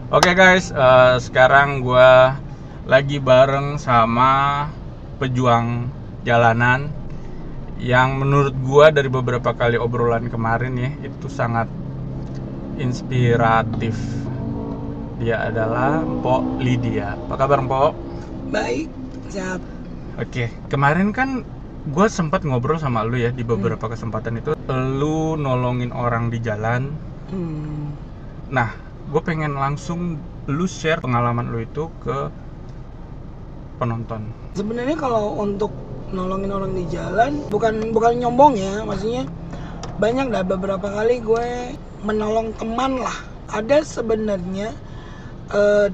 Oke guys, sekarang gue lagi bareng sama pejuang jalanan yang menurut gue dari beberapa kali obrolan kemarin ya itu sangat inspiratif. Dia adalah Mpok Lydia. Apa kabar Mpok? Baik, sehat. Oke, kemarin kan gue sempat ngobrol sama lu ya di beberapa kesempatan itu. Lu nolongin orang di jalan. Nah, gue pengen langsung lu share pengalaman lu itu ke penonton. Sebenarnya kalau untuk nolongin orang di jalan, bukan nyombong ya, maksudnya banyak dah beberapa kali gue menolong teman lah. Ada sebenarnya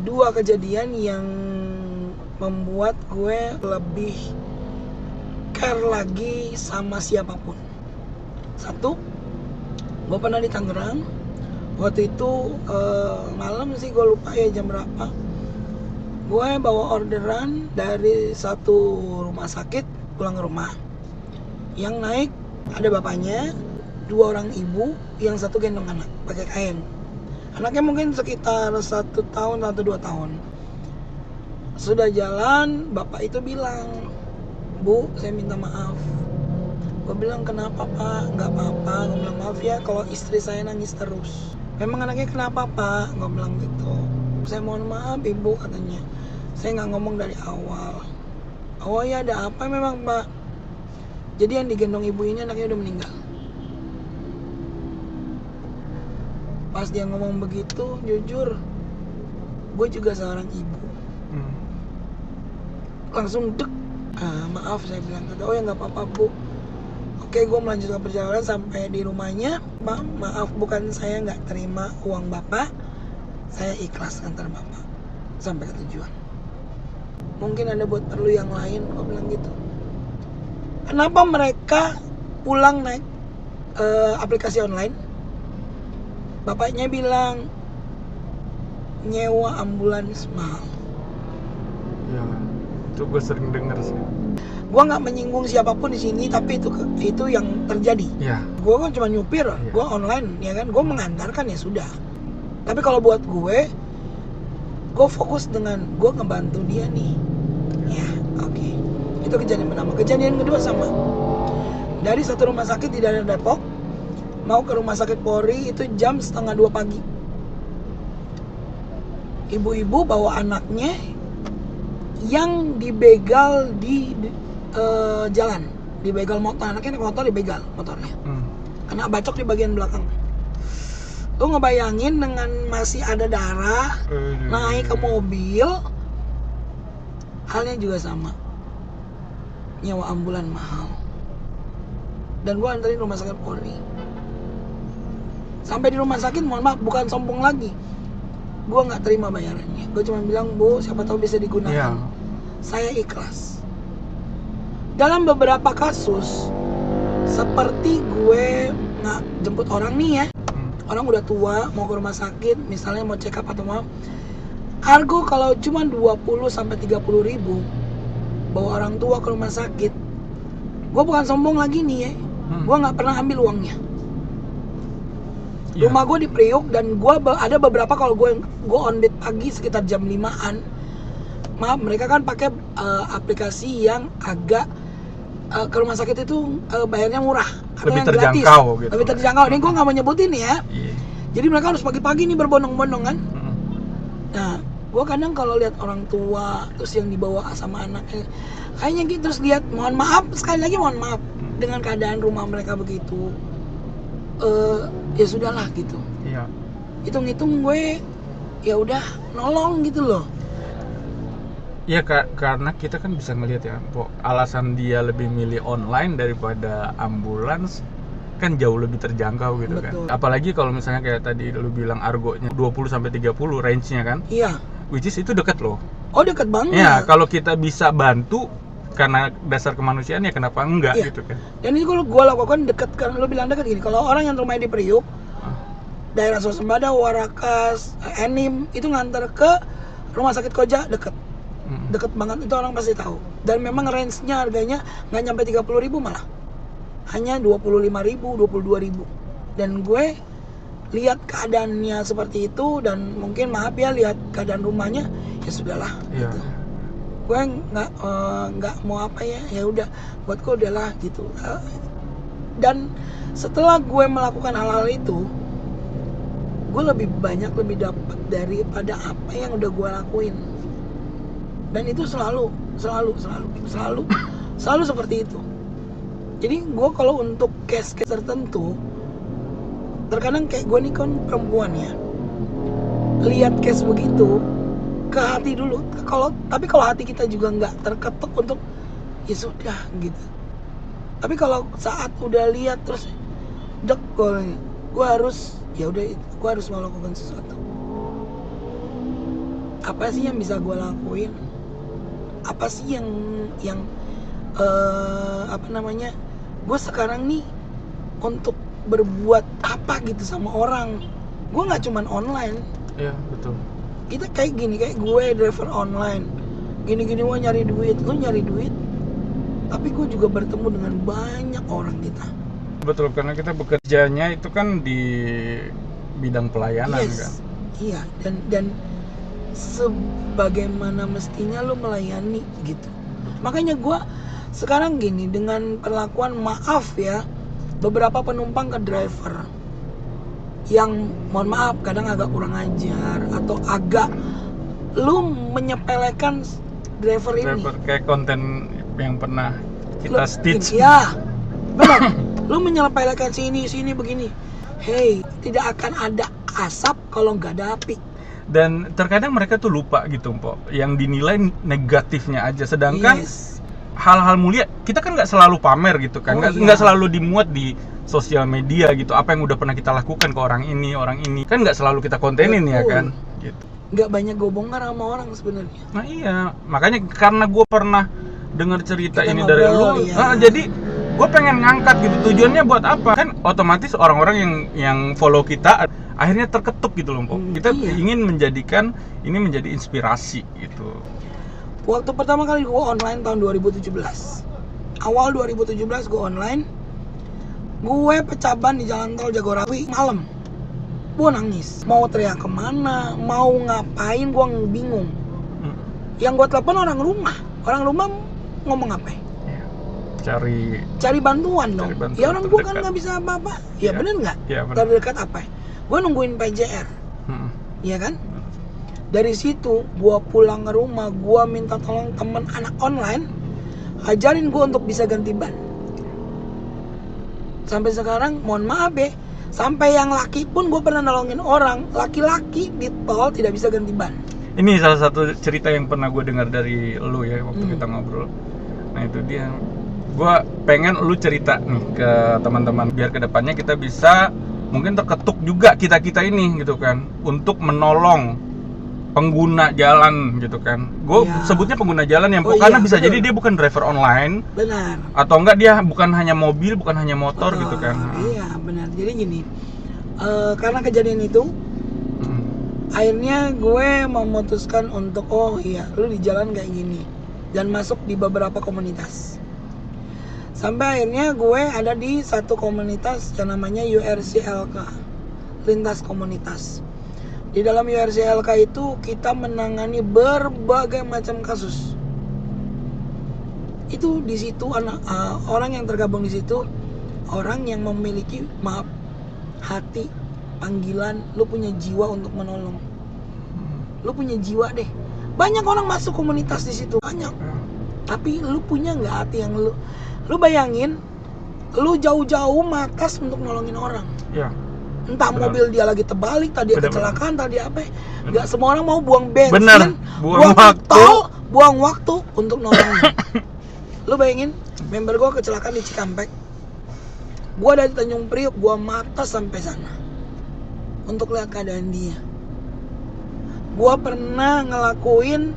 dua kejadian yang membuat gue lebih care lagi sama siapapun. Satu, gue pernah di Tangerang. Waktu itu malam sih, gue lupa ya jam berapa. Gue bawa orderan dari satu rumah sakit pulang ke rumah. Yang naik ada bapaknya, dua orang ibu, yang satu gendong anak pakai kain. Anaknya mungkin sekitar 1 tahun atau 2 tahun. Sudah jalan, bapak itu bilang, "Bu, saya minta maaf." Gue bilang, "Kenapa pak?" "Nggak apa-apa." Gue bilang, "Maaf ya kalau istri saya nangis terus." "Memang anaknya kenapa pak?" Gue bilang gitu. "Saya mohon maaf ibu," katanya, "saya nggak ngomong dari awal." "Oh ya, ada apa memang pak?" Jadi yang digendong ibu ini anaknya udah meninggal. Pas dia ngomong begitu, jujur gue juga seorang ibu. Langsung dek. "Maaf," saya bilang. "Oh ya nggak apa-apa bu." Oke, gue melanjutkan perjalanan sampai di rumahnya. Maaf, bukan saya nggak terima uang bapak, saya ikhlas antar bapak sampai ke tujuan. Mungkin ada buat perlu yang lain, gue bilang gitu. Kenapa mereka pulang naik aplikasi online? Bapaknya bilang nyewa ambulans mahal. Ya, itu gue sering denger sih. Gue nggak menyinggung siapapun di sini, tapi itu yang terjadi. Ya. Gue kan cuma nyupir, gue online, ya kan, gue mengantarkan ya sudah. Tapi kalau buat gue fokus dengan gue ngebantu dia nih. Ya, oke. Itu kejadian pertama. Kejadian kedua sama. Dari satu rumah sakit di daerah Depok mau ke rumah sakit Polri itu jam 1:30 pagi. Ibu-ibu bawa anaknya yang dibegal di jalan, dibegal motor. Anaknya naik motor, dibegal motornya. Kena bacok di bagian belakang. Lu ngebayangin dengan masih ada darah, naik ke mobil, halnya juga sama. Nyewa ambulan mahal. Dan gue anterin rumah sakit Polri. Sampai di rumah sakit, mohon maaf, bukan sombong lagi, gue nggak terima bayarannya. Gue cuma bilang, "Bu, siapa tahu bisa digunakan." Saya ikhlas. Dalam beberapa kasus seperti gue nggak jemput orang nih ya, orang udah tua mau ke rumah sakit, misalnya mau check up atau mau kargo, kalau cuma 20-30 ribu bawa orang tua ke rumah sakit, gue bukan sombong lagi nih ya, gue nggak pernah ambil uangnya. Rumah gue di Priuk dan gue ada beberapa kalau gue on date pagi sekitar jam 5-an. Maaf, mereka kan pakai aplikasi yang agak ke rumah sakit itu bayarnya murah, Lebih yang terjangkau gratis, gitu. lebih terjangkau. Ini gue nggak mau nyebutin ya. Jadi mereka harus pagi-pagi nih berbondong-bondong kan. Nah, gue kadang kalau lihat orang tua terus yang dibawa sama anaknya kayaknya gitu, terus lihat, mohon maaf, sekali lagi mohon maaf, dengan keadaan rumah mereka begitu, ya sudahlah gitu. Hitung-hitung gue ya udah nolong gitu loh. Ya karena kita kan bisa ngelihat ya, alasan dia lebih milih online daripada ambulans kan jauh lebih terjangkau gitu. Betul. Kan. Apalagi kalau misalnya kayak tadi lu bilang argonya 20-30 range-nya kan. Iya. Which is itu dekat loh. Oh, dekat banget. Ya, kalau kita bisa bantu karena dasar kemanusiaan ya kenapa enggak gitu kan. Dan ini kalau gue lakukan dekat, kan lu bilang dekat gini. Kalau orang yang rumahnya di Priuk, daerah Swasembada, Warakas, Enim, itu ngantar ke rumah sakit Koja deket. Deket banget, itu orang pasti tahu. Dan memang range-nya harganya nggak nyampe 30 ribu malah. Hanya 25 ribu, 22 ribu. Dan gue lihat keadaannya seperti itu, dan mungkin maaf ya lihat keadaan rumahnya, ya sudahlah Iya. gitu. Gue nggak mau apa ya, ya udah buat gue udahlah gitu. Dan setelah gue melakukan hal-hal itu, gue lebih dapat daripada apa yang udah gue lakuin. Dan itu selalu seperti itu. Jadi gue kalau untuk case tertentu, terkadang kayak gue nih kan perempuan ya, lihat case begitu ke hati dulu. Tapi kalau hati kita juga nggak terketuk untuk ya sudah gitu. Tapi kalau saat udah lihat terus dek, gue harus ya udah, gue harus melakukan sesuatu. Apa sih yang bisa gue lakuin? Apa sih yang apa namanya? Gue sekarang nih untuk berbuat apa gitu sama orang. Gue nggak cuman online. Iya, betul. Kita kayak gini, kayak gue driver online. Gini-gini mau nyari duit, lu nyari duit. Tapi gue juga bertemu dengan banyak orang kita. Betul, karena kita bekerjanya itu kan di bidang pelayanan kan. Iya, dan sebagaimana mestinya lu melayani gitu. Makanya gue sekarang gini, dengan perlakuan maaf ya, beberapa penumpang ke driver yang mohon maaf kadang agak kurang ajar atau agak lu menyepelekan driver ini. Kayak konten yang pernah kita stitch. Ya, benar. Lu menyepelekan sini begini. Hey, tidak akan ada asap kalau nggak ada api. Dan terkadang mereka tuh lupa gitu, Mpok, yang dinilai negatifnya aja. Sedangkan hal-hal mulia kita kan nggak selalu pamer gitu kan, nggak selalu dimuat di sosial media gitu. Apa yang udah pernah kita lakukan ke orang ini kan nggak selalu kita kontenin. Betul. Ya kan gitu. Nggak banyak gue bongkar sama orang sebenarnya. Nah iya, makanya karena gue pernah dengar cerita kita ini ngobrol, dari lu ya. Jadi gue pengen ngangkat gitu. Tujuannya buat apa? Kan otomatis orang-orang yang follow kita akhirnya terketuk gitu loh, Mpok. Kita ingin menjadikan ini menjadi inspirasi gitu. Waktu pertama kali gue online tahun 2017, awal 2017 gue online, gue pecah ban di jalan tol Jagorawi malam. Gue nangis, mau teriak kemana, mau ngapain, gue bingung. Yang gue telepon orang rumah ngomong apa? Cari bantuan dong. Ya orang gue kan nggak bisa apa-apa. Ya bener nggak? Terdekat apa? Gue nungguin PJR, ya kan? Dari situ gue pulang ke rumah, gue minta tolong temen anak online, ajarin gue untuk bisa ganti ban. Sampai sekarang, mohon maaf ya, sampai yang laki pun gue pernah nolongin orang, laki-laki di tol tidak bisa ganti ban. Ini salah satu cerita yang pernah gue dengar dari lu ya waktu kita ngobrol. Nah itu dia, gue pengen lu cerita nih ke teman-teman biar kedepannya kita bisa mungkin terketuk juga kita ini gitu kan, untuk menolong pengguna jalan gitu kan. Gue sebutnya pengguna jalan yang karena bisa betul. Jadi dia bukan driver online. Benar. Atau enggak dia bukan hanya mobil, bukan hanya motor gitu kan. Iya benar. Jadi gini, karena kejadian itu, akhirnya gue memutuskan untuk lu di jalan kayak gini, dan masuk di beberapa komunitas. Sampai akhirnya gue ada di satu komunitas yang namanya URCLK, lintas komunitas. Di dalam URCLK itu kita menangani berbagai macam kasus. Itu di situ orang yang tergabung di situ, orang yang memiliki hati, panggilan, lu punya jiwa untuk menolong. Lu punya jiwa deh. Banyak orang masuk komunitas di situ, banyak. Tapi lu punya nggak hati yang lu bayangin, lu jauh-jauh matas untuk nolongin orang. Iya. Entah mobil dia lagi terbalik, tadi kecelakaan, tadi apa? Nggak semua orang mau buang bensin, buang waktu untuk nolongin. Lu bayangin, member gue kecelakaan di Cikampek. Gue dari Tanjung Priok, gue matas sampai sana untuk lihat keadaan dia. Gue pernah ngelakuin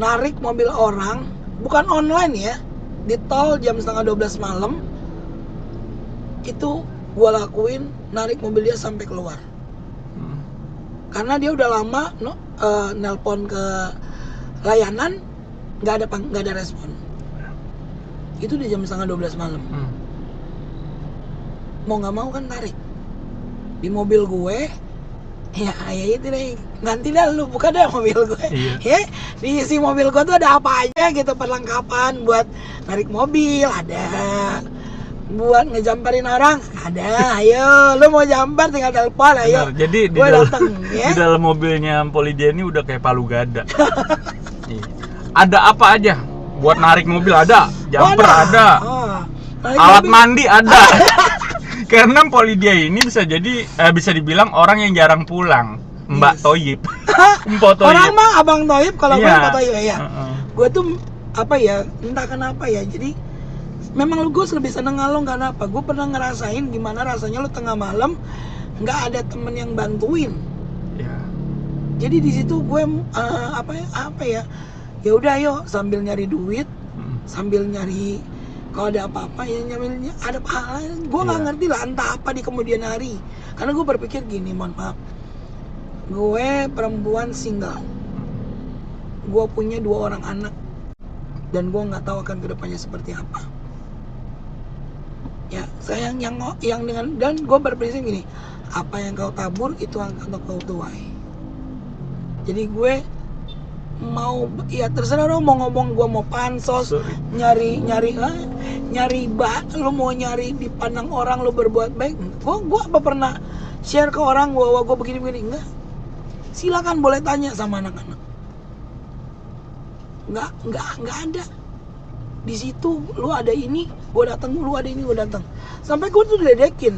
narik mobil orang, bukan online ya, di tol jam 11:30 malam. Itu gue lakuin, narik mobil dia sampai keluar. Karena dia udah lama nelpon ke layanan, nggak ada respon. Itu di jam 11:30 malam. Mau nggak mau kan tarik. di mobil gue. Ya itu deh, nanti dah lu buka deh mobil gue. Ya, diisi mobil gue tuh ada apa aja gitu, perlengkapan buat narik mobil ada, buat ngejamperin orang ada. Ayo, lu mau jamper tinggal telepon, ayo. Benar. Jadi gue dateng, ya. di dalam mobilnya Polidia ini udah kayak palu gada. Ada apa aja? Buat narik mobil ada, jumper ada, alat mandi ada. Karena Polidia ini bisa dibilang orang yang jarang pulang, Mbak Toyib. Mpok Toyib. Orang mah Abang Toyib, kalau gue Mbak Toyib ya. Gue tuh apa ya, entah kenapa ya. Jadi memang gue lebih seneng ngalong karena apa? Gue pernah ngerasain gimana rasanya lu tengah malam nggak ada temen yang bantuin. Ya. Jadi di situ gue ya udah ayo sambil nyari duit, sambil nyari kalau ada apa-apa ya nyambilnya ada pahala. Gue nggak ngerti lah entah apa di kemudian hari. Karena gue berpikir gini, mohon maaf, gue perempuan single, gue punya 2 orang anak, dan gue nggak tahu akan kedepannya seperti apa. Ya sayang yang dengan, dan gue berprinsip gini, apa yang kau tabur itu akan kau tuai. Jadi gue mau ya terserah lo mau ngomong gue mau pansos nyari lu mau nyari dipandang orang lu berbuat baik. Gue apa pernah share ke orang bahwa gue begini enggak. Silakan boleh tanya sama anak-anak. Enggak ada. Di situ lu ada ini gue datang, lu ada ini gue datang, sampai gue tuh diledekin,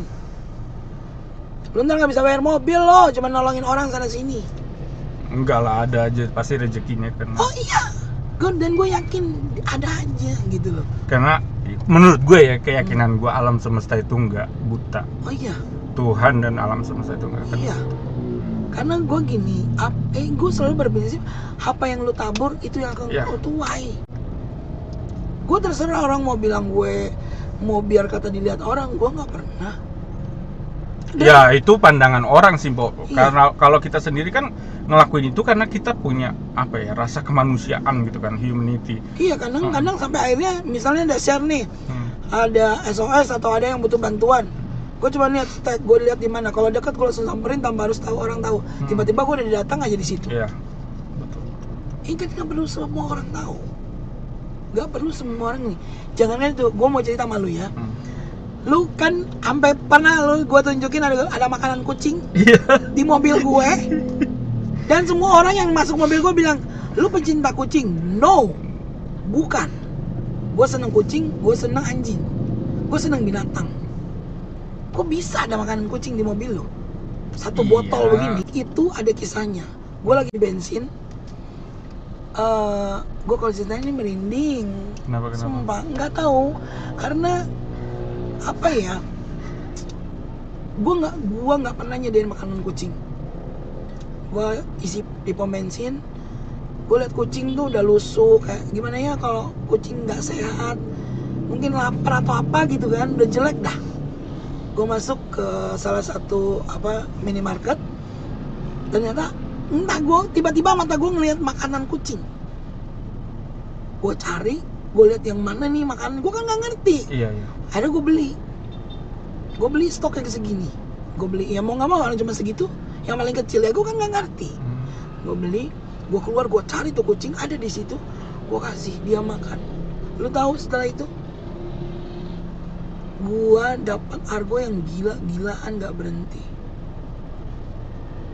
lu ntar nggak bisa bayar mobil lo cuma nolongin orang sana sini. Enggak lah, ada aja pasti rezekinya kan. Oh iya, dan gue yakin ada aja gitu loh. Karena menurut gue ya, keyakinan gue alam semesta itu nggak buta. Oh iya. Tuhan dan alam semesta itu nggak. Iya. Karena gue gini, gue selalu berprinsip apa yang lu tabur itu yang akan lu tuai. Gue terserah orang mau bilang gue mau biar kata dilihat orang, gue nggak pernah. Ya itu pandangan orang sih, Pok. Iya. Karena kalau kita sendiri kan ngelakuin itu karena kita punya apa ya, rasa kemanusiaan gitu kan, humanity. Iya, kadang sampai akhirnya misalnya ada share nih, ada SOS atau ada yang butuh bantuan, gue cuma lihat tag, gue lihat di mana, kalau dekat gue langsung samperin tanpa harus tahu orang tahu. Tiba-tiba gue udah datang aja di situ. Iya. Betul. Ini kan nggak perlu semua orang tahu, nggak perlu semua orang nih. Jangan itu, gue mau cerita sama lu ya. Lu kan sampai pernah gue tunjukin ada makanan kucing di mobil gue, dan semua orang yang masuk mobil gue bilang, lu pecinta kucing? No, bukan. Gue seneng kucing, gue seneng anjing, gue seneng binatang. Kok bisa ada makanan kucing di mobil lu? Satu botol begini. Itu ada kisahnya. Gue lagi di bensin, gue kalau ceritanya ini merinding. Kenapa? Sumpah nggak tahu, karena apa ya, gue nggak pernah nyediain makanan kucing. Gue isi di pom bensin, gue liat kucing tuh udah lusuh, kayak gimana ya kalau kucing nggak sehat, mungkin lapar atau apa gitu kan, udah jelek dah. Gue masuk ke salah satu minimarket, ternyata tiba-tiba mata gue ngeliat makanan kucing. Gue cari, gue lihat yang mana nih makanan, gue kan nggak ngerti. Iya. Akhirnya gue beli stok yang segini. Gue beli, ya mau nggak mau kalau cuma segitu, yang paling kecil ya gue kan nggak ngerti. Gue beli, gue keluar, gue cari tuh kucing ada di situ, gue kasih dia makan. Lu tahu setelah itu, gue dapat argo yang gila-gilaan nggak berhenti.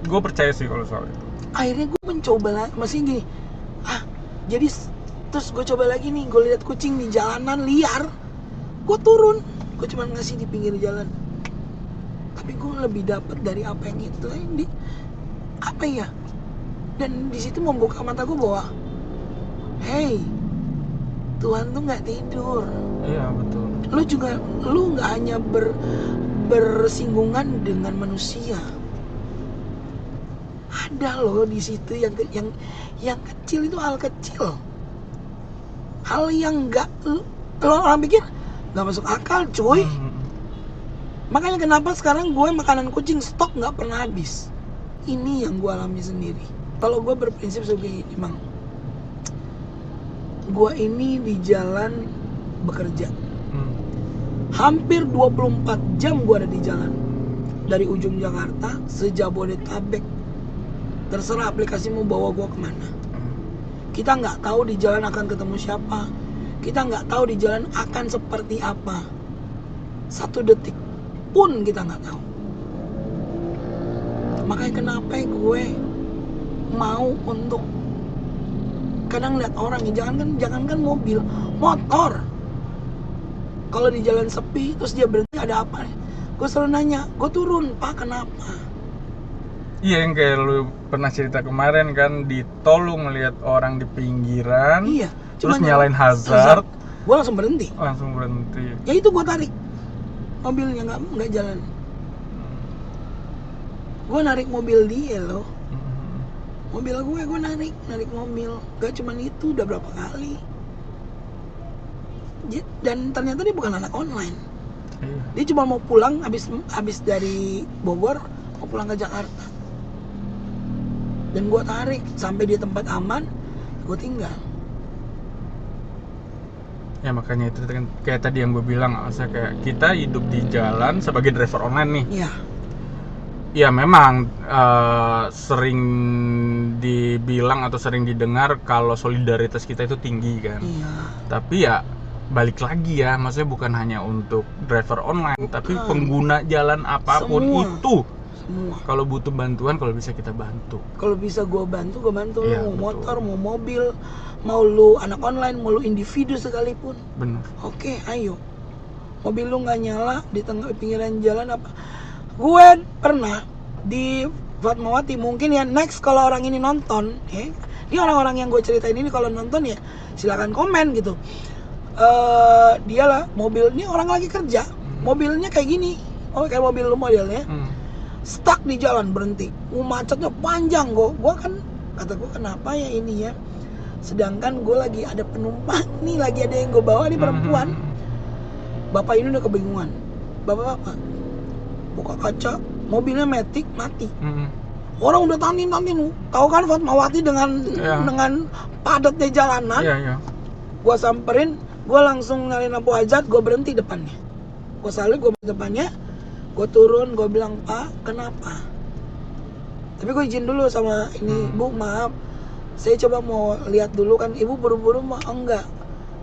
Gue percaya sih kalau soal itu. Akhirnya gue mencoba lagi, masih gini, jadi terus gue coba lagi nih, gue lihat kucing di jalanan liar, gue turun, gue cuma ngasih di pinggir jalan. Tapi gue lebih dapat dari apa yang itu, apa ya? Dan di situ membuka mata gue bahwa, hey, Tuhan tuh nggak tidur. Iya betul. Lu nggak hanya bersinggungan dengan manusia. Ada loh di situ yang kecil itu, hal kecil. Hal yang nggak lo orang pikir nggak masuk akal, cuy. Makanya kenapa sekarang gue makanan kucing stok nggak pernah habis. Ini yang gue alami sendiri. Kalau gue berprinsip seperti ini, Mang, gue ini di jalan bekerja, hampir 24 jam gue ada di jalan. dari ujung Jakarta sejabodetabek. Terserah aplikasi mau bawa gua kemana. Kita nggak tahu di jalan akan ketemu siapa. Kita nggak tahu di jalan akan seperti apa. 1 detik pun kita nggak tahu. Makanya kenapa gue mau untuk kadang lihat orang ya, jangankan mobil, motor. Kalau di jalan sepi terus dia berhenti, ada apa? Gue selalu nanya, gue turun, Pak, kenapa? Iya, yang kayak lu pernah cerita kemarin kan, di tol lu ngeliat orang di pinggiran, Iya, terus nyalain hazard, gue langsung berhenti. Ya itu gue tarik mobilnya, nggak jalan. Gue narik mobil dia loh. Mobil gue narik mobil. Gak cuman itu, udah berapa kali. Dan ternyata dia bukan anak online. Dia cuma mau pulang habis dari Bogor, mau pulang ke Jakarta. Dan gue tarik sampai di tempat aman, gue tinggal. Ya makanya itu kan kayak tadi yang gue bilang, maksudnya kayak kita hidup di jalan sebagai driver online nih. Iya. Ya memang sering dibilang atau sering didengar kalau solidaritas kita itu tinggi kan. Iya. Tapi ya balik lagi ya, maksudnya bukan hanya untuk driver online, tapi pengguna jalan apapun itu. Semua. Kalau butuh bantuan, kalau bisa kita bantu. Kalau bisa gue bantu Ya, lu. Mau betul. motor, mau mobil, mau lu anak online, mau lu individu sekalipun. Benar. Oke, ayo. Mobil lu nggak nyala di tengah pinggiran jalan apa? Gue pernah di Fatmawati, mungkin ya next kalau orang ini nonton, ya, ini orang-orang yang gue ceritain ini kalau nonton ya silakan komen gitu. Dia lah mobil ini orang lagi kerja, mobilnya kayak gini, kayak mobil lu modelnya, stuck di jalan, berhenti, macetnya panjang. Gue kan kata gue, kenapa ya ini ya? Sedangkan gue lagi ada penumpang nih, lagi ada yang gue bawa, nih perempuan. Bapak ini udah kebingungan. Bapak buka kaca, mobilnya Matic mati. Orang udah tantin. Tahu kan Fatmawati dengan padatnya jalanan. Gua samperin, gua langsung nyalain lampu hazard, gua berhenti depannya. Gua salib, gua berhenti depannya. Gua turun, gua bilang, "Pak, kenapa?" Tapi gua izin dulu sama ini, "Bu, maaf. Saya coba mau lihat dulu kan." Ibu buru-buru mah, enggak.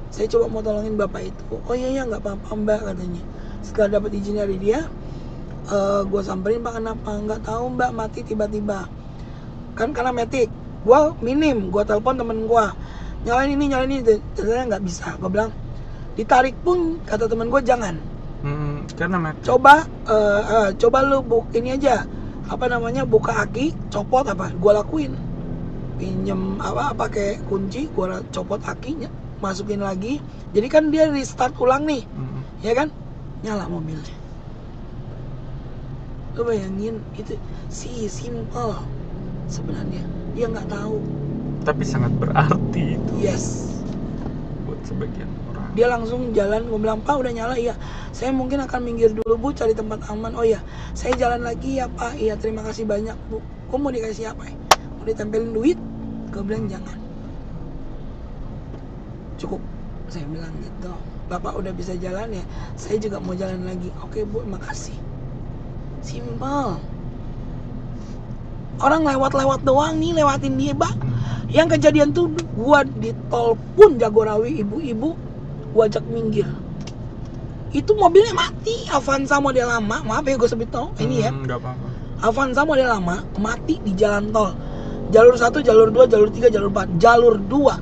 Saya coba mau tolongin Bapak itu. "Oh iya, enggak apa-apa, Mbak," katanya. Setelah dapat izin dari dia, gue samperin, "Pak, kenapa?" "Nggak tahu, Mbak, mati tiba-tiba." Kan karena Matic, gue minim, gue telepon temen gue, nyalain ini, ternyata nggak bisa. Gue bilang, ditarik pun kata temen gue jangan. Karena Matic. Coba lu ini aja, buka aki, copot apa? Gue lakuin, pinjem pakai kunci, gue copot akinya, masukin lagi. Jadi kan dia restart ulang nih, ya kan? Nyala mobilnya. Lo bayangin, itu simple sebenarnya, dia nggak tahu, tapi sangat berarti itu. Yes, buat sebagian orang. dia langsung jalan. Gue bilang, "Pak, udah nyala?" "Iya." "Saya mungkin akan minggir dulu, Bu, cari tempat aman." "Oh ya, saya jalan lagi ya, Pak." "Iya, terima kasih banyak, Bu." "Kok mau dikasih apa ya? Mau ditempelin duit?" Gue bilang, "Jangan, cukup." Saya bilang gitu. "Bapak udah bisa jalan ya, saya juga mau jalan lagi." "Oke, Bu, makasih." Simple. Orang lewat doang nih, lewatin dia, Bang. Yang kejadian tuh gua di tol pun Jagorawi, ibu-ibu gua ajak minggir. Itu mobilnya mati, Avanza model lama. Maaf ya gue sebut tau ini ya. Enggak apa-apa. Avanza model lama mati di jalan tol. Jalur 1, jalur 2, jalur 3, jalur 4. Jalur 2.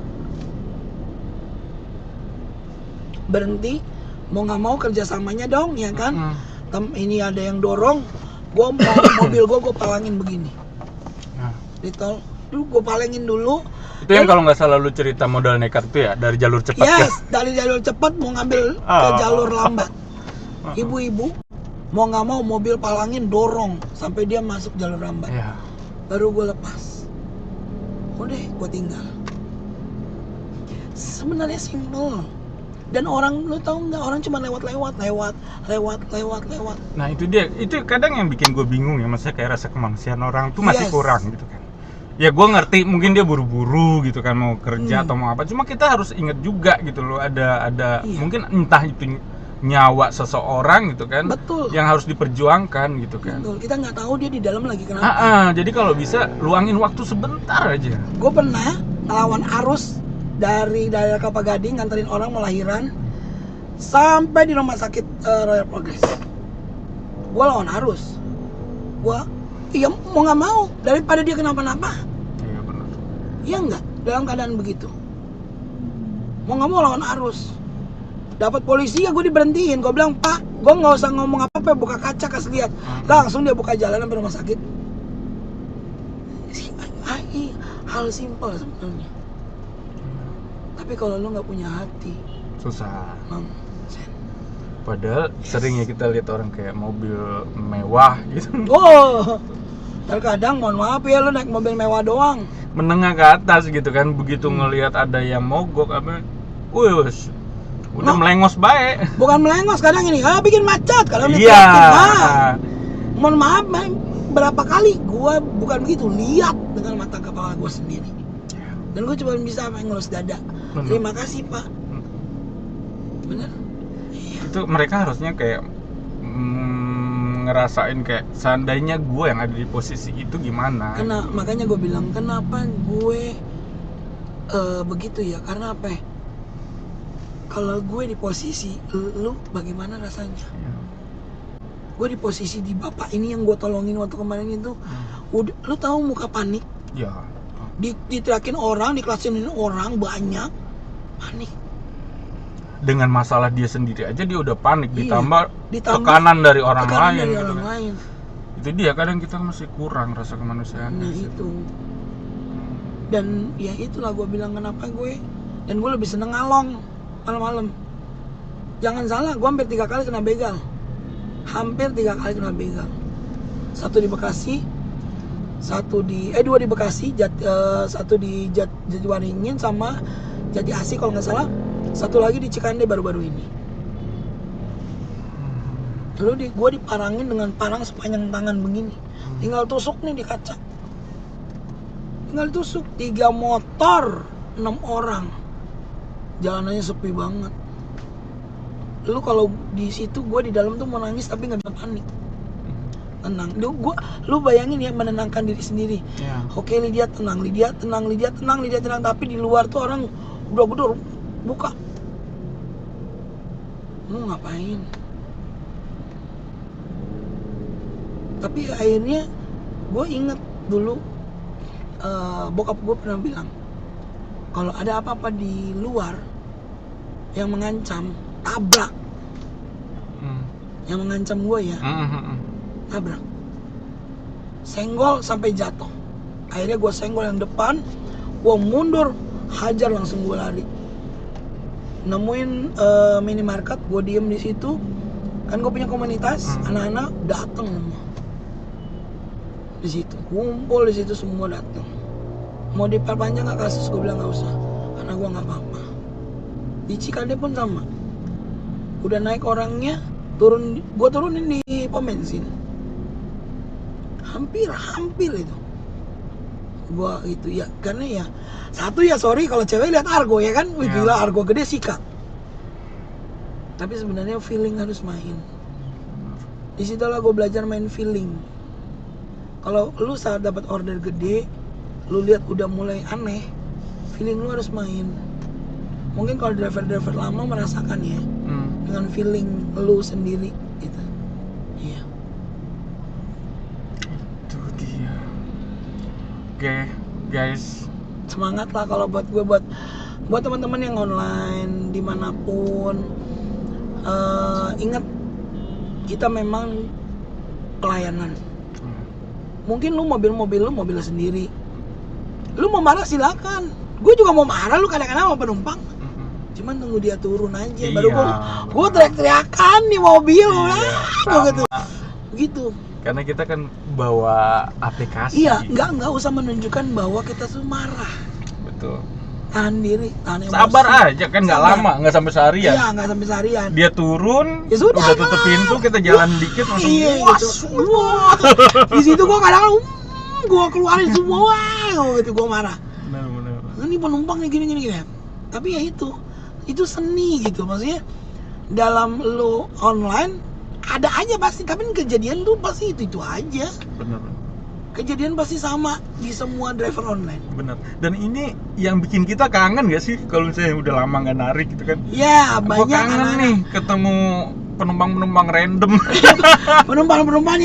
Berhenti, mau nggak mau kerjasamanya dong, ya kan? Ini ada yang dorong, mobil gue palangin begini. Di tol, gue palangin dulu. Itu yang kalau nggak salah lu cerita modal nekat itu ya, dari jalur cepat. Yes, dari jalur cepat mau ngambil ke jalur lambat. Ibu-ibu mau nggak mau mobil palangin, dorong sampai dia masuk jalur lambat. Baru gue lepas. Udah, gue tinggal. Sebenarnya simple. Dan orang, lo tau nggak, orang cuma lewat. Nah itu dia, itu kadang yang bikin gue bingung ya, maksudnya kayak rasa kemanusiaan orang tuh masih kurang gitu kan. Ya gue ngerti, mungkin dia buru-buru gitu kan, mau kerja atau mau apa. Cuma kita harus inget juga gitu loh, ada mungkin entah itu nyawa seseorang gitu kan. Betul. Yang harus diperjuangkan gitu kan. Betul. Kita nggak tahu dia di dalam lagi kenapa. Jadi kalau bisa luangin waktu sebentar aja. Gue pernah ngelawan arus dari daerah Kelapa Gading nganterin orang mau lahiran sampai di rumah sakit Royal Progress. Gue lawan arus. Gue iya mau nggak mau daripada dia kenapa-napa. Iya benar. Iya nggak dalam keadaan begitu. Mau nggak mau lawan arus. Dapat polisi ya gue diberhentiin. Gue bilang, Pak, gue nggak usah ngomong apa-apa, buka kaca kasih lihat. Langsung dia buka jalan sampai rumah sakit. Hal simpel sebenarnya. Tapi kalau lu nggak punya hati, susah. nonsen. Padahal sering ya kita lihat orang kayak mobil mewah gitu. Oh, terkadang mohon maaf ya lu naik mobil mewah doang. Menengah ke atas gitu kan, begitu ngelihat ada yang mogok apa, wus, udah melengos baik. Bukan melengos kadang ini, bikin macet kadang Iya. Mohon maaf, berapa kali gua bukan begitu, lihat dengan mata kepala gua sendiri. Dan gua cuma bisa ngelus dada. Bener. Terima kasih, Pak. Bener? Iya. Itu mereka harusnya kayak ngerasain kayak seandainya gue yang ada di posisi itu gimana. Makanya gue bilang kenapa gue begitu ya, karena apa ya? Kalau gue di posisi lu bagaimana rasanya? Ya. Gue di posisi di bapak ini yang gue tolongin waktu kemarin itu, udah, lu tahu muka panik? Ya. Diteriakin orang, dikelasin orang banyak, panik. Dengan masalah dia sendiri aja dia udah panik, Iya. ditambah tekanan dari orang lain. Dari gitu orang kan. lain. Itu dia kadang kita masih kurang rasa kemanusiaan. Nah itu. Dan ya itulah gue bilang kenapa gue, dan gue lebih seneng ngalong malam-malam. Jangan salah, gue hampir 3 kali kena begal. Hampir 3 kali kena begal. Satu di Bekasi, dua di Bekasi, satu di Jatiwaringin sama Jati Asih kalau nggak salah. Satu lagi di Cikande baru-baru ini. Lalu gue diparangin dengan parang sepanjang tangan begini. Tinggal tusuk nih di kaca. Tinggal tusuk. 3 motor, 6 orang. Jalanannya sepi banget. Lalu kalau di situ gue di dalam tuh mau nangis tapi nggak bisa panik. Tenang. Lu bayangin ya, menenangkan diri sendiri. Ya. Oke, Lydia tenang, Lydia tenang. Tapi di luar tuh orang udah buka. Lu ngapain? Tapi akhirnya gue inget dulu bokap gue pernah bilang, kalau ada apa-apa di luar yang mengancam, tabrak. Yang mengancam gue ya, tabrak. Senggol sampai jatuh. Akhirnya gue senggol yang depan, gue mundur, hajar langsung gue lari. Nemuin minimarket, gue diem di situ. Kan gue punya komunitas, anak-anak datang semua. Di situ, kumpul di situ semua datang. Mau diperpanjang nggak kasus? Gue bilang nggak usah, karena gue nggak apa-apa. Di Cikande pun sama. Udah naik orangnya, gue turunin di pom bensin. Hampir itu. Gua itu ya, karena ya satu ya sorry kalau cewek lihat argo ya kan, wih gila argo gede sikat. Tapi sebenarnya feeling harus main. Disitulah gue belajar main feeling. Kalau lu saat dapat order gede, lu lihat udah mulai aneh, feeling lu harus main. Mungkin kalau driver lama merasakan ya, dengan feeling lu sendiri gitu. Iya. Itu dia. Oke, guys. Semangat lah kalau buat gue, buat teman-teman yang online dimanapun. Ingat, kita memang pelayanan. Mungkin lu mobil sendiri. Lu mau marah silakan. Gue juga mau marah, lu kadang-kadang sama penumpang. Cuman tunggu dia turun aja, Iya, baru gue teriak-teriakan di mobil lah. Begitu. Karena kita kan bawa aplikasi. Iya, nggak usah menunjukkan bahwa kita tuh marah. Betul. Tahan diri, tahan emosi. Sabar aja kan, nggak lama, nggak sampai seharian. Iya, nggak sampai seharian. Dia turun, Ya sudah, udah tutup pintu, kita jalan dikit langsung iya, gitu. Wah, di situ gua kadang gua keluarin semua, gitu gua marah. Benar. Ini penumpang nih gini. Tapi ya itu seni gitu, maksudnya dalam lu online ada aja pasti, tapi kejadian tuh pasti itu aja. Bener. Kejadian pasti sama di semua driver online. Bener. Dan ini yang bikin kita kangen gak sih kalau misalnya udah lama nggak narik gitu kan? Ya, Gua banyak kangen anak-anak. nih ketemu penumpang-penumpang random Penumpang-penumpang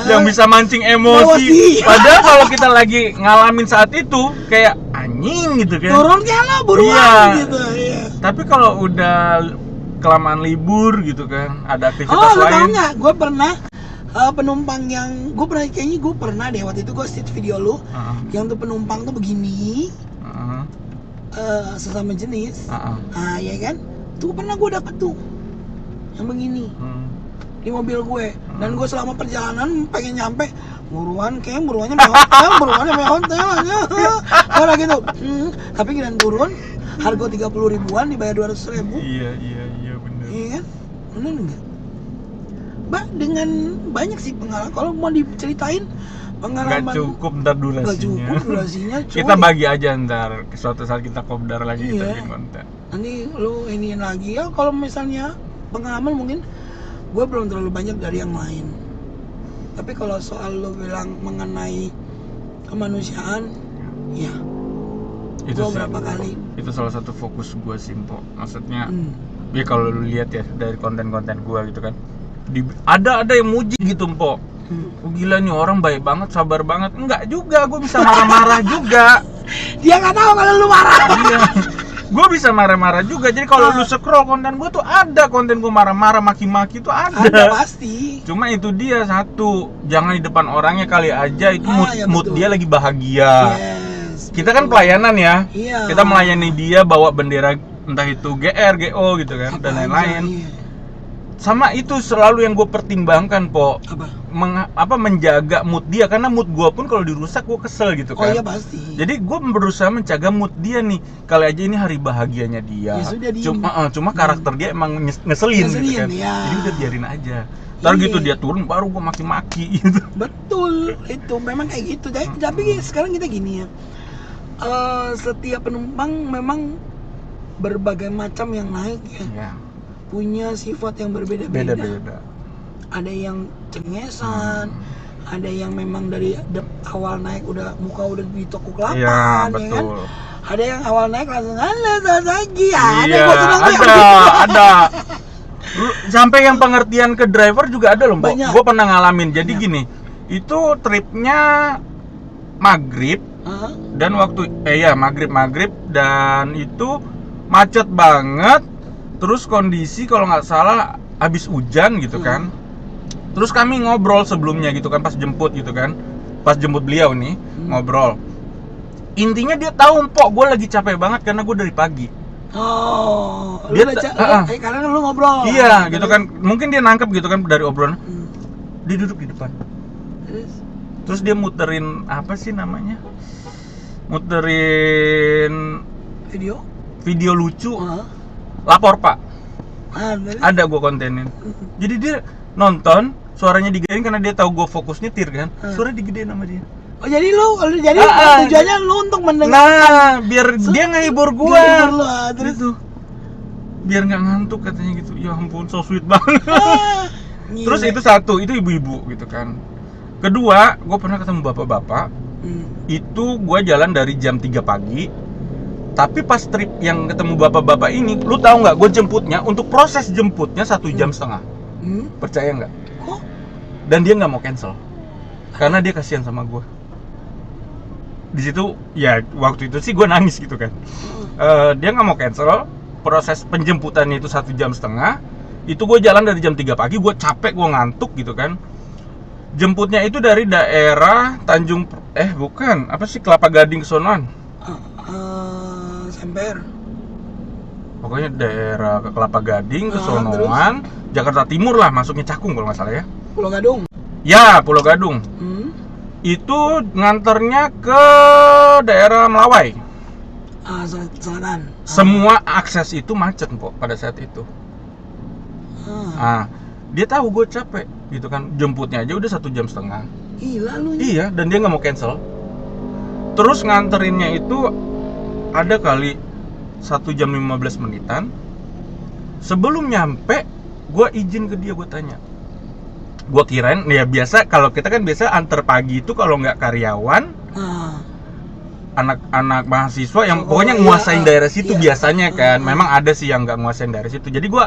yang bisa mancing emosi. emosi. Padahal kalau kita lagi ngalamin saat itu kayak anjing gitu kan. turun ya lo buruan Iya. gitu. Iya. Tapi kalau udah kelamaan libur gitu kan, ada Oh, aktivitas lu tau lain. nggak? Gue pernah penumpang yang kayaknya gue pernah deh waktu itu gue sit video lu, Heeh. yang tuh penumpang tuh begini, Heeh. sesama jenis. Heeh. Ah, ya kan? Tuh pernah gue dapet tuh yang begini di mobil gue, dan gue selama perjalanan pengen nyampe buruannya sampai hotel aja. Kalau gitu, tapi kira turun harga 30.000-an dibayar 200.000. Iya bener. Iya kan? Bener nggak? Mbak, dengan banyak sih pengalaman. Kalau mau diceritain pengalaman Nggak cukup ntar durasinya. nggak cukup durasinya, cuy. Kita bagi aja ntar suatu saat kita kopdar lagi kita Iya. bikin konten. Nanti lu iniin lagi ya. Kalau misalnya pengalaman mungkin gue belum terlalu banyak dari yang lain. Tapi kalau soal lu bilang mengenai kemanusiaan, ya Itu gue sih, berapa kali. itu salah satu fokus gue sih, Mpo. Maksudnya Hmm. ya kalau lu lihat ya dari konten-konten gue gitu kan, ada yang muji gitu, Mpo. Oh, gila nih orang baik banget, sabar banget. Enggak juga, gue bisa marah-marah juga. Dia nggak tahu kalau lu marah. Iya, gue bisa marah-marah juga. Jadi kalau lu scroll konten gue tuh ada konten gue marah-marah, maki-maki tuh Ada ada. pasti. Cuma itu dia satu, jangan di depan orangnya kali aja itu mood, Ya mood betul. dia lagi bahagia. Yes. Kita kan pelayanan ya. Iya. Kita melayani dia bawa bendera entah itu GR, GO gitu kan Apa dan aja, lain-lain. iya. Sama itu selalu yang gue pertimbangkan, Po. Apa? Menjaga mood dia, karena mood gue pun kalau dirusak gue kesel gitu Oh kan. iya pasti. Jadi gue berusaha menjaga mood dia nih. Kali aja ini hari bahagianya dia. Ya sudah, diem. Cuma karakter dia emang ngeselin gitu kan. ya. Jadi udah biarin aja. Ntar Iya. gitu dia turun baru gue maki-maki gitu. Betul, itu memang kayak gitu. Tapi sekarang kita gini ya. Setiap penumpang memang berbagai macam yang naik ya. Ya, Punya sifat yang berbeda-beda. beda-beda. Ada yang cengesan, ada yang memang dari awal naik udah muka udah ditekuk Iya, lapan, ya kan? betul. Ada yang awal naik langsung selamat pagi. Iya, gua senang tuh yang ada. Sampai yang pengertian ke driver juga ada loh, Mbok. Banyak. Gue pernah ngalamin. Jadi Banyak. gini, itu tripnya maghrib Hah? dan waktu maghrib dan itu macet banget. Terus kondisi kalau nggak salah habis hujan gitu kan. Terus kami ngobrol sebelumnya gitu kan pas jemput gitu kan. Pas jemput beliau nih ngobrol. Intinya dia tahu, Mpok, gue lagi capek banget karena gue dari pagi. Oh, Dia karena lu ngobrol. Iya, gitu kan. Mungkin dia nangkep gitu kan dari obrolan. Hmm. Dia duduk di depan. Terus? Terus dia muterin apa sih namanya? Muterin video lucu. Hah? Lapor, Pak. Terus? Ada gue kontenin. Jadi dia nonton, suaranya digedein karena dia tahu gue fokus nyetir kan. Suara digedein sama dia. Oh, jadi tujuannya lu untuk mendengar. Nah, biar dia ngehibur gue. Ngehibur lu, terus? Gitu. Biar nggak ngantuk katanya gitu. Ya ampun, so sweet banget. Gila. Terus itu satu, itu ibu-ibu gitu kan. Kedua, gue pernah ketemu bapak-bapak. Itu gue jalan dari jam 3 pagi. Tapi pas trip yang ketemu bapak-bapak ini, lu tahu nggak? Gue jemputnya, untuk proses jemputnya 1,5 jam. Percaya nggak? Kok? Dan dia nggak mau cancel. Karena dia kasihan sama gue. Di situ, ya waktu itu sih gue nangis gitu kan. Dia nggak mau cancel. Proses penjemputannya itu 1,5 jam. Itu gue jalan dari jam 3 pagi, gue capek, gue ngantuk gitu kan. Jemputnya itu dari daerah Kelapa Gading ke sonoan. Semper. Pokoknya daerah ke Kelapa Gading ke Terus? sonoan, Jakarta Timur lah, masuknya Cakung kalau nggak salah ya. Pulau Gadung. Ya, Pulau Gadung. Itu nganternya ke daerah Melawai. Selatan. Semua akses itu macet kok pada saat itu. Dia tahu gue capek gitu kan, jemputnya aja udah 1,5 jam. Gila lu. Iya, dan dia nggak mau cancel. Terus nganterinnya itu ada kali 1 jam 15 menitan. Sebelum nyampe, gue izin ke dia, gue tanya. Gue kirain, ya biasa kalau kita kan biasa antar pagi itu kalau nggak karyawan, anak-anak mahasiswa yang pokoknya nguasain daerah situ biasanya kan. Memang ada sih yang nggak nguasain daerah situ. Jadi gue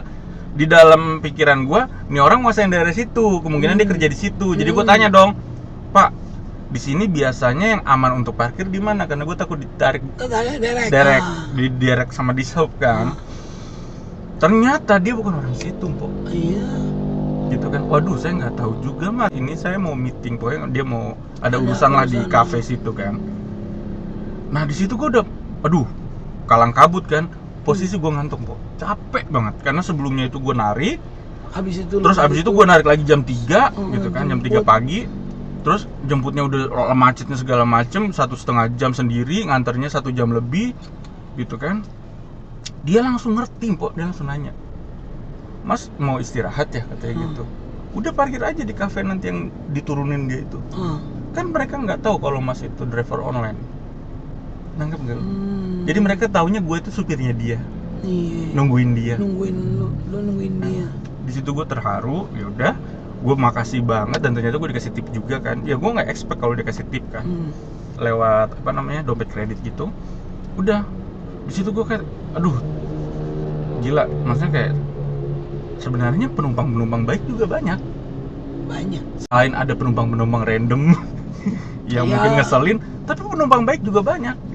di dalam pikiran gue, nih orang nguasain daerah situ, kemungkinan dia kerja di situ. Jadi gue tanya dong, Pak, di sini biasanya yang aman untuk parkir di mana? Karena gue takut ditarik direct sama dishub kan. Ternyata dia bukan orang situ, Pok. Iya. Gitu kan. Waduh, saya nggak tahu juga, Mas. Ini saya mau meeting, pokoknya dia mau ada urusan lah di kafe situ kan. Nah, di situ gue udah aduh, kalang kabut kan. Posisi gue ngantuk, Pok. Capek banget karena sebelumnya itu gue narik. Habis itu gue narik lagi jam 3 gitu kan, jam 3 pagi. Terus jemputnya udah macetnya segala macem, 1,5 jam sendiri, nganternya 1 jam lebih gitu kan. Dia langsung ngerti, Pok. Dia langsung nanya, Mas mau istirahat ya, katanya gitu. Udah parkir aja di kafe nanti yang diturunin dia itu. Kan mereka nggak tahu kalau Mas itu driver online. Nangkep nggak? Jadi mereka taunya gue itu supirnya dia. Nungguin dia. Nungguin dia. Di situ gue terharu, ya udah, gue makasih banget, dan ternyata gue dikasih tip juga kan. Ya gue nggak expect kalau dikasih tip kan. Lewat dompet kredit gitu. Udah, di situ gue kayak, aduh, gila, maksudnya kayak sebenarnya penumpang baik juga banyak. Selain ada penumpang random yang mungkin ngeselin, tapi penumpang baik juga banyak.